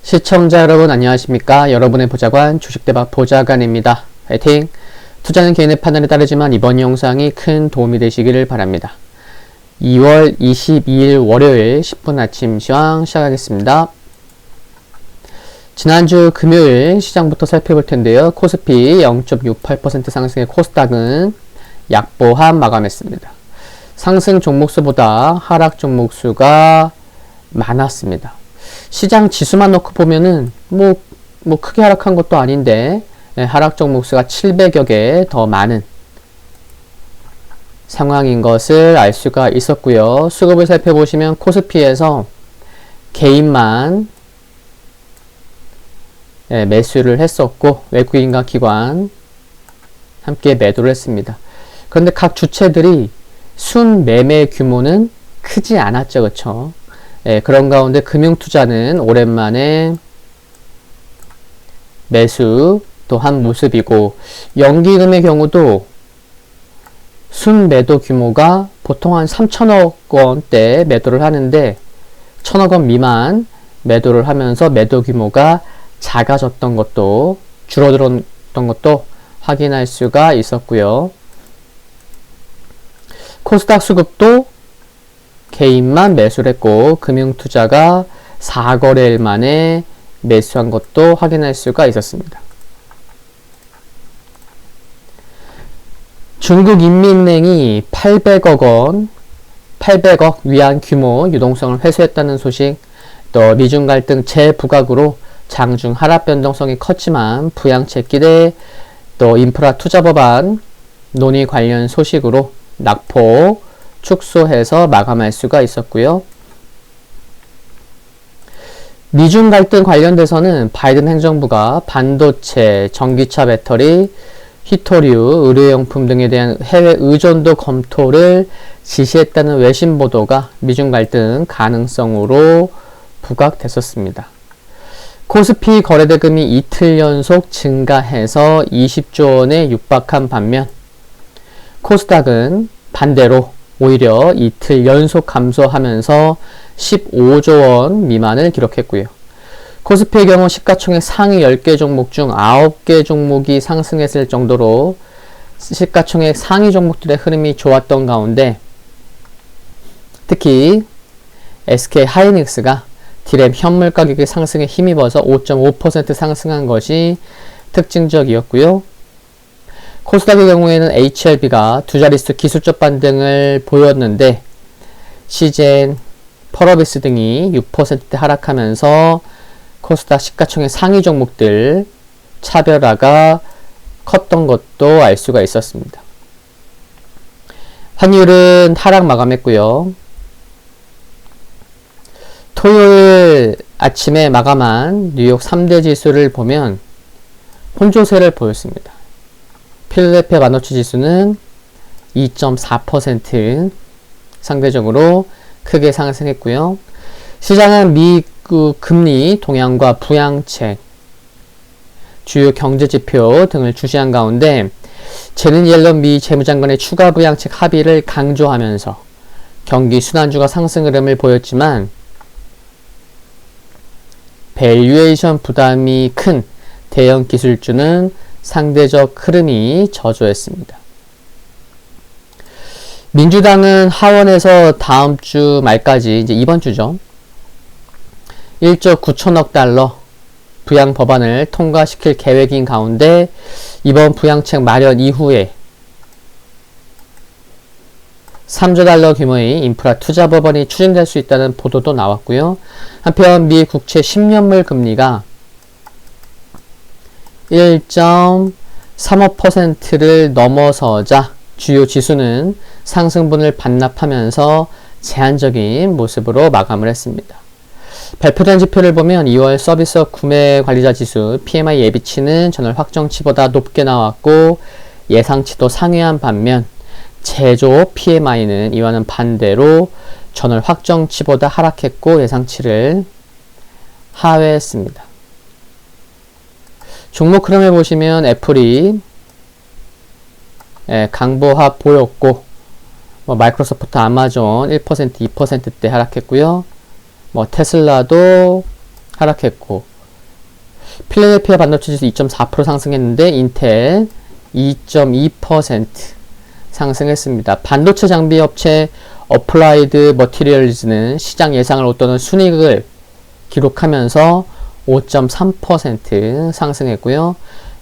시청자 여러분 안녕하십니까? 여러분의 보좌관 주식대박 보좌관입니다. 화이팅! 투자는 개인의 판단에 따르지만 이번 영상이 큰 도움이 되시기를 바랍니다. 2월 22일 월요일 10분 아침 시황 시작하겠습니다. 지난주 금요일 시장부터 살펴볼 텐데요. 코스피 0.68% 상승의 코스닥은 약보합 마감했습니다. 상승 종목수보다 하락 종목수가 많았습니다. 시장 지수만 놓고 보면은 뭐 크게 하락한 것도 아닌데 하락 종목수가 700여 개 더 많은 상황인 것을 알 수가 있었고요. 수급을 살펴보시면 코스피에서 개인만 매수를 했었고 외국인과 기관 함께 매도를 했습니다. 그런데 각 주체들이 순 매매 규모는 크지 않았죠. 그렇죠? 그런 가운데 금융투자는 오랜만에 매수 또 한 모습이고, 연기금의 경우도 순 매도 규모가 보통 한 3천억 원대 매도를 하는데 1천억 원 미만 매도를 하면서 매도 규모가 작아졌던 것도, 줄어들었던 것도 확인할 수가 있었고요. 코스닥 수급도 개인만 매수를 했고 금융투자가 4거래일 만에 매수한 것도 확인할 수가 있었습니다. 중국인민은행이 800억 위안 규모 유동성을 회수했다는 소식, 또 미중 갈등 재부각으로 장중 하락 변동성이 컸지만 부양책 기대, 또 인프라 투자 법안 논의 관련 소식으로 낙폭 축소해서 마감할 수가 있었고요. 미중 갈등 관련돼서는 바이든 행정부가 반도체, 전기차 배터리, 히토류, 의료용품 등에 대한 해외 의존도 검토를 지시했다는 외신 보도가 미중 갈등 가능성으로 부각됐었습니다. 코스피 거래대금이 이틀 연속 증가해서 20조 원에 육박한 반면 코스닥은 반대로 오히려 이틀 연속 감소하면서 15조 원 미만을 기록했고요. 코스피의 경우 시가총액 상위 10개 종목 중 9개 종목이 상승했을 정도로 시가총액 상위 종목들의 흐름이 좋았던 가운데 특히 SK 하이닉스가 디램 현물 가격의 상승에 힘입어서 5.5% 상승한 것이 특징적이었고요. 코스닥의 경우에는 HLB가 두 자릿수 기술적 반등을 보였는데 시젠, 펄어비스 등이 6% 하락하면서 코스닥 시가총액 상위 종목들 차별화가 컸던 것도 알 수가 있었습니다. 환율은 하락 마감했고요. 토요일 아침에 마감한 뉴욕 3대 지수를 보면 혼조세를 보였습니다. 필라델피아 반도체 지수는 2.4% 상대적으로 크게 상승했고요. 시장은 미국 금리 동향과 부양책, 주요 경제지표 등을 주시한 가운데 제넷 옐런 미 재무장관의 추가 부양책 합의를 강조하면서 경기 순환주가 상승 흐름을 보였지만 밸류에이션 부담이 큰 대형 기술주는 상대적 흐름이 저조했습니다. 민주당은 하원에서 다음 주 말까지, 이제 이번 주죠, 1조 9천억 달러 부양 법안을 통과시킬 계획인 가운데 이번 부양책 마련 이후에 3조 달러 규모의 인프라 투자 법안이 추진될 수 있다는 보도도 나왔고요. 한편 미 국채 10년물 금리가 1.35%를 넘어서자 주요 지수는 상승분을 반납하면서 제한적인 모습으로 마감을 했습니다. 발표된 지표를 보면 2월 서비스업 구매 관리자 지수 PMI 예비치는 전월 확정치보다 높게 나왔고 예상치도 상회한 반면 제조업 PMI는 이와는 반대로 전월 확정치보다 하락했고 예상치를 하회했습니다. 종목 흐름을 보시면 애플이 강보합 보였고 마이크로소프트, 아마존 1%, 2%대 하락했고요. 테슬라도 하락했고 필라델피아 반도체 지수 2.4% 상승했는데 인텔 2.2% 상승했습니다. 반도체 장비 업체 어플라이드 머티리얼즈는 시장 예상을 웃도는 순이익을 기록하면서 5.3% 상승했고요.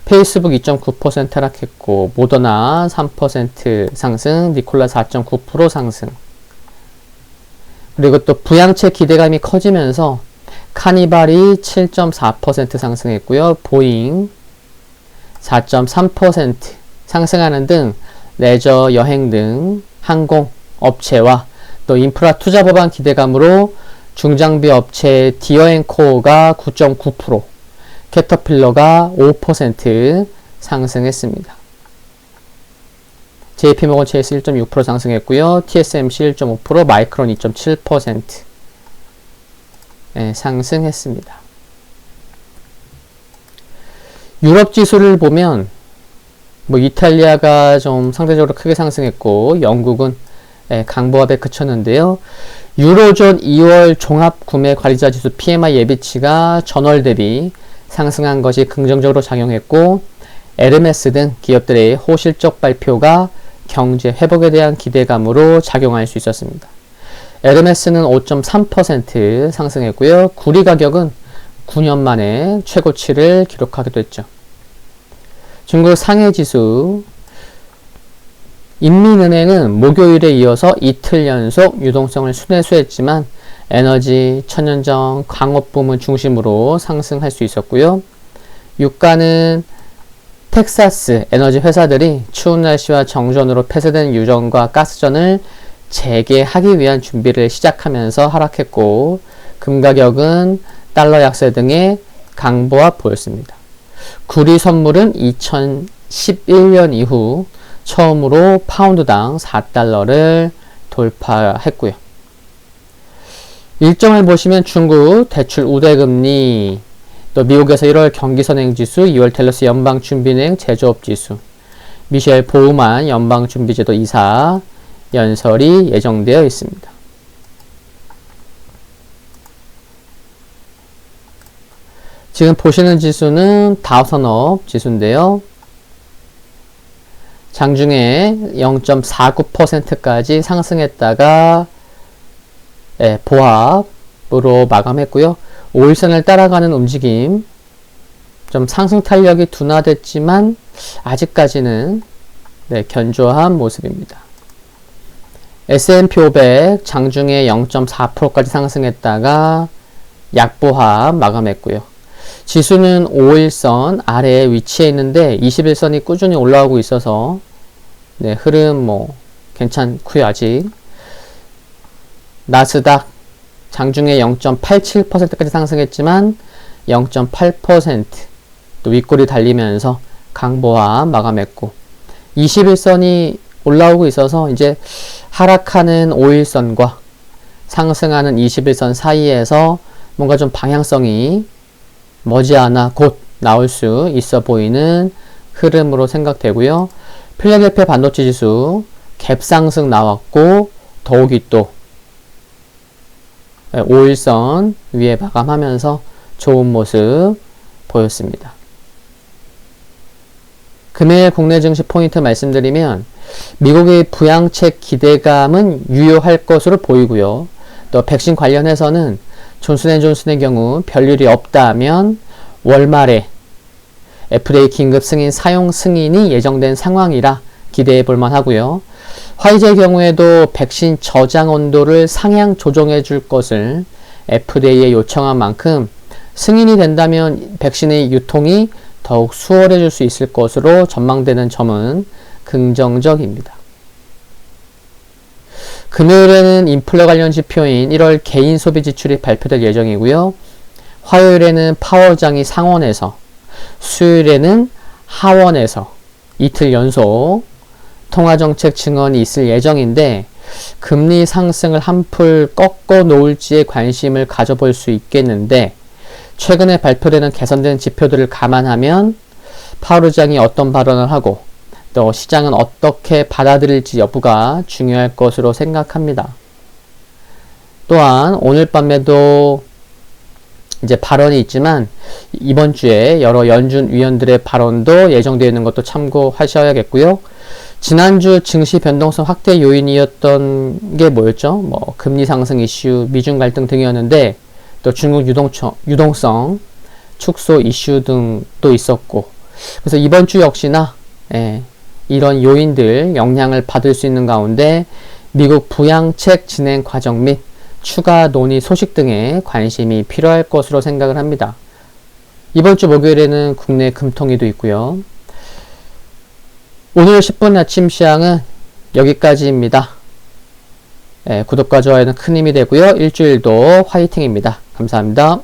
페이스북 2.9% 하락했고 모더나 3% 상승, 니콜라 4.9% 상승. 그리고 또 부양책 기대감이 커지면서 카니발이 7.4% 상승했고요. 보잉 4.3% 상승하는 등 레저, 여행 등 항공 업체와 또 인프라 투자 법안 기대감으로 중장비 업체 디어앤코어가 9.9%, 캐터필러가 5% 상승했습니다. JP모건 체이스 1.6% 상승했고요. TSMC 1.5%, 마이크론 2.7% 상승했습니다. 유럽 지수를 보면 이탈리아가 좀 상대적으로 크게 상승했고 영국은 강보합에 그쳤는데요. 유로존 2월 종합구매관리자 지수 PMI 예비치가 전월 대비 상승한 것이 긍정적으로 작용했고 에르메스 등 기업들의 호실적 발표가 경제 회복에 대한 기대감으로 작용할 수 있었습니다. 에르메스는 5.3% 상승했고요. 구리 가격은 9년 만에 최고치를 기록하기도 했죠. 중국 상해지수 인민은행은 목요일에 이어서 이틀 연속 유동성을 순회수했지만 에너지, 천연정, 광업 부문 중심으로 상승할 수 있었고요. 유가는 텍사스 에너지 회사들이 추운 날씨와 정전으로 폐쇄된 유전과 가스전을 재개하기 위한 준비를 시작하면서 하락했고 금 가격은 달러 약세 등의 강보합 보였습니다. 구리 선물은 2011년 이후 처음으로 파운드당 4달러를 돌파했고요. 일정을 보시면 중국 대출 우대금리, 또 미국에서 1월 경기선행지수, 2월 댈러스 연방준비은행 제조업지수, 미셸 보우만 연방준비제도 이사 연설이 예정되어 있습니다. 지금 보시는 지수는 다우선업 지수인데요. 장중에 0.49%까지 상승했다가 보합으로 마감했고요. 5일선을 따라가는 움직임, 좀 상승 탄력이 둔화됐지만 아직까지는 견조한 모습입니다. S&P 500 장중에 0.4%까지 상승했다가 약보합 마감했고요. 지수는 5일선 아래에 위치해 있는데 21선이 꾸준히 올라오고 있어서 흐름 괜찮고요. 아직 나스닥 장중에 0.87%까지 상승했지만 0.8% 또 윗골이 달리면서 강보합 마감했고 21선이 올라오고 있어서 이제 하락하는 5일선과 상승하는 21선 사이에서 뭔가 좀 방향성이 머지않아 곧 나올 수 있어 보이는 흐름으로 생각되고요. 필라델피아 반도체 지수 갭상승 나왔고 더욱이 또 5일선 위에 마감하면서 좋은 모습 보였습니다. 금일 국내 증시 포인트 말씀드리면 미국의 부양책 기대감은 유효할 것으로 보이고요. 또 백신 관련해서는 존슨앤존슨의 경우 별일이 없다면 월말에 FDA 긴급 승인 사용 승인이 예정된 상황이라 기대해 볼만 하고요. 화이자의 경우에도 백신 저장 온도를 상향 조정해 줄 것을 FDA에 요청한 만큼 승인이 된다면 백신의 유통이 더욱 수월해질 수 있을 것으로 전망되는 점은 긍정적입니다. 금요일에는 인플레 관련 지표인 1월 개인 소비 지출이 발표될 예정이고요. 화요일에는 파월장이 상원에서, 수요일에는 하원에서 이틀 연속 통화정책 증언이 있을 예정인데 금리 상승을 한풀 꺾어 놓을지에 관심을 가져볼 수 있겠는데 최근에 발표되는 개선된 지표들을 감안하면 파월 의장이 어떤 발언을 하고 또 시장은 어떻게 받아들일지 여부가 중요할 것으로 생각합니다. 또한 오늘 밤에도 이제 발언이 있지만 이번 주에 여러 연준 위원들의 발언도 예정되어 있는 것도 참고하셔야겠고요. 지난주 증시 변동성 확대 요인이었던 게 뭐였죠? 뭐 금리 상승 이슈, 미중 갈등 등이었는데 또 중국 유동성 축소 이슈 등도 있었고, 그래서 이번 주 역시나 이런 요인들 영향을 받을 수 있는 가운데 미국 부양책 진행 과정 및 추가 논의 소식 등에 관심이 필요할 것으로 생각을 합니다. 이번 주 목요일에는 국내 금통위도 있고요. 오늘 10분 아침 시황은 여기까지입니다. 구독과 좋아요는 큰 힘이 되고요. 일주일도 화이팅입니다. 감사합니다.